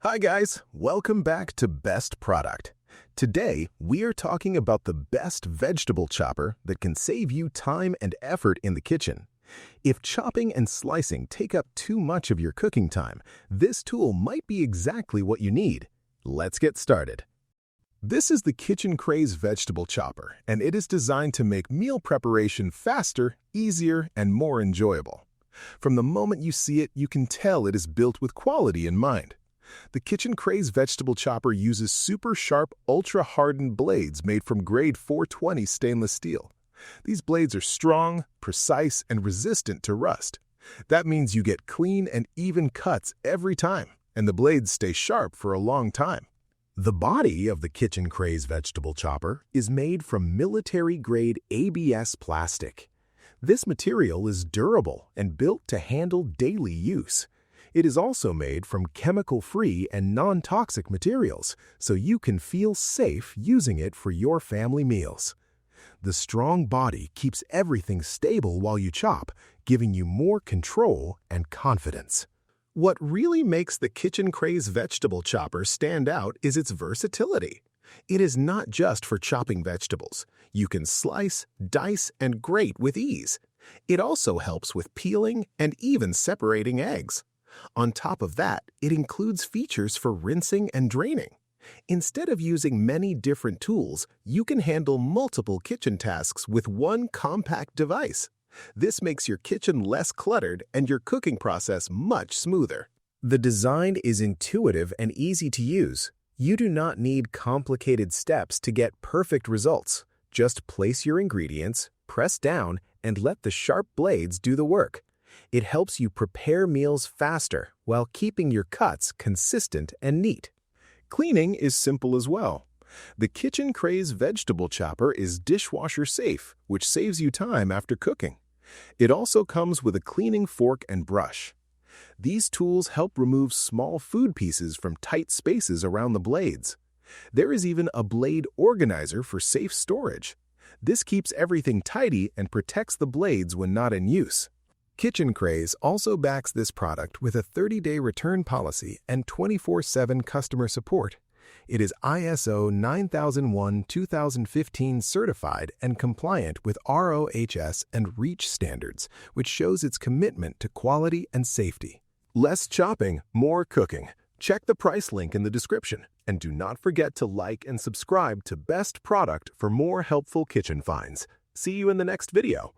Hi guys, welcome back to Best Product. Today, we are talking about the best vegetable chopper that can save you time and effort in the kitchen. If chopping and slicing take up too much of your cooking time, this tool might be exactly what you need. Let's get started. This is the Kitchen Craze Vegetable Chopper, and it is designed to make meal preparation faster, easier, and more enjoyable. From the moment you see it, you can tell it is built with quality in mind. The Kitchen Craze Vegetable Chopper uses super sharp, ultra-hardened blades made from grade 420 stainless steel. These blades are strong, precise, and resistant to rust. That means you get clean and even cuts every time, and the blades stay sharp for a long time. The body of the Kitchen Craze Vegetable Chopper is made from military-grade ABS plastic. This material is durable and built to handle daily use. It is also made from chemical-free and non-toxic materials, so you can feel safe using it for your family meals. The strong body keeps everything stable while you chop, giving you more control and confidence. What really makes the Kitchen Craze Vegetable Chopper stand out is its versatility. It is not just for chopping vegetables. You can slice, dice, and grate with ease. It also helps with peeling and even separating eggs. On top of that, it includes features for rinsing and draining. Instead of using many different tools, you can handle multiple kitchen tasks with one compact device. This makes your kitchen less cluttered and your cooking process much smoother. The design is intuitive and easy to use. You do not need complicated steps to get perfect results. Just place your ingredients, press down, and let the sharp blades do the work. It helps you prepare meals faster while keeping your cuts consistent and neat. Cleaning is simple as well. The Kitchen Craze Vegetable Chopper is dishwasher safe, which saves you time after cooking. It also comes with a cleaning fork and brush. These tools help remove small food pieces from tight spaces around the blades. There is even a blade organizer for safe storage. This keeps everything tidy and protects the blades when not in use. Kitchen Craze also backs this product with a 30-day return policy and 24/7 customer support. It is ISO 9001:2015 certified and compliant with RoHS and REACH standards, which shows its commitment to quality and safety. Less chopping, more cooking. Check the price link in the description, and do not forget to like and subscribe to Best Product for more helpful kitchen finds. See you in the next video.